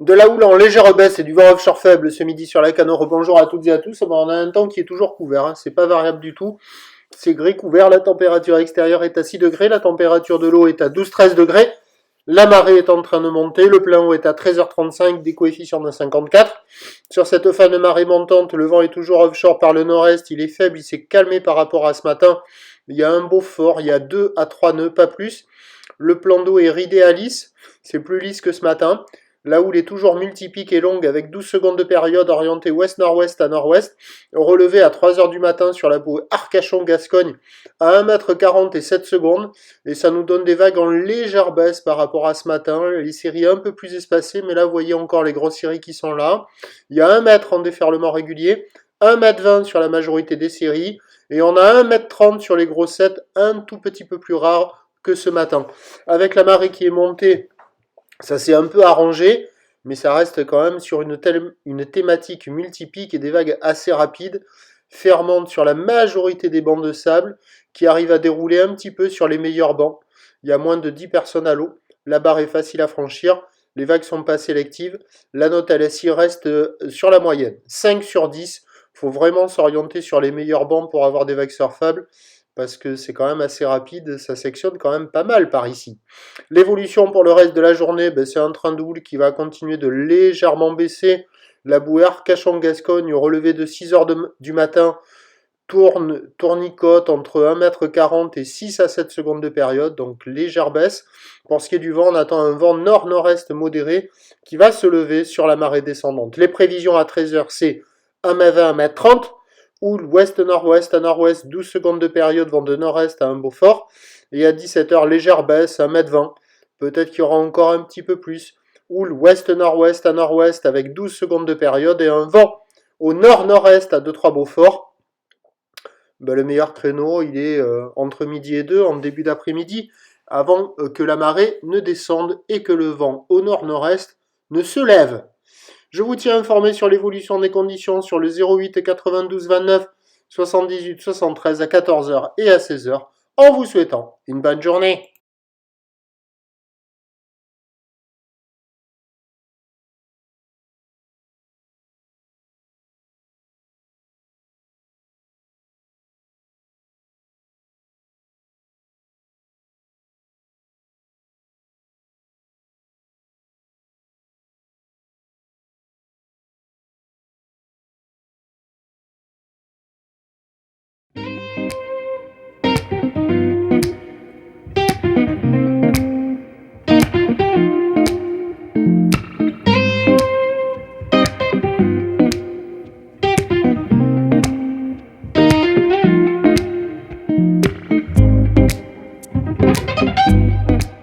De la houle en légère baisse et du vent offshore faible ce midi sur la Canore. Bonjour à toutes et à tous. On a un temps qui est toujours couvert, hein. C'est pas variable du tout. C'est gris couvert. La température extérieure est à 6 degrés. La température de l'eau est à 12-13 degrés. La marée est en train de monter. Le plein eau est à 13h35, des coefficients de 54. Sur cette phase de marée montante, le vent est toujours offshore par le nord-est. Il est faible. Il s'est calmé par rapport à ce matin. Il y a un beau fort. Il y a 2 à 3 nœuds, pas plus. Le plan d'eau est ridé à lisse. C'est plus lisse que ce matin. La houle est toujours multipique et longue avec 12 secondes de période orientée ouest-nord-ouest à nord-ouest, relevée à 3h du matin sur la bouée Arcachon-Gascogne à 1m40 et 7 secondes, et ça nous donne des vagues en légère baisse par rapport à ce matin, les séries un peu plus espacées, mais là vous voyez encore les grosses séries qui sont là. Il y a 1 mètre en déferlement régulier, 1m20 sur la majorité des séries, et on a 1m30 sur les grossettes, un tout petit peu plus rare que ce matin. Avec la marée qui est montée, ça s'est un peu arrangé, mais ça reste quand même sur une thématique multipique et des vagues assez rapides, fermantes sur la majorité des bancs de sable, qui arrivent à dérouler un petit peu sur les meilleurs bancs. Il y a moins de 10 personnes à l'eau, la barre est facile à franchir, les vagues sont pas sélectives, la note LSI reste sur la moyenne. 5 sur 10, il faut vraiment s'orienter sur les meilleurs bancs pour avoir des vagues surfables, parce que c'est quand même assez rapide, ça sectionne quand même pas mal par ici. L'évolution pour le reste de la journée, c'est un train de houle qui va continuer de légèrement baisser. La bouée Arcachon-Gascogne, relevée de 6h du matin, tournicote entre 1m40 et 6 à 7 secondes de période, donc légère baisse. Pour ce qui est du vent, on attend un vent nord-nord-est modéré qui va se lever sur la marée descendante. Les prévisions à 13h, c'est 1m20, 1m30. Houle ouest-nord-ouest à nord-ouest, 12 secondes de période, vent de nord-est à un beau fort. Et à 17h, légère baisse, 1m20. Peut-être qu'il y aura encore un petit peu plus. Houle ouest-nord-ouest à nord-ouest avec 12 secondes de période et un vent au nord-nord-est à 2-3 beaux forts. Le meilleur créneau, il est entre midi et 2, en début d'après-midi, avant que la marée ne descende et que le vent au nord-nord-est ne se lève. Je vous tiens informé sur l'évolution des conditions sur le 08 92 29 78 73 à 14h et à 16h en vous souhaitant une bonne journée.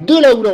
De la houle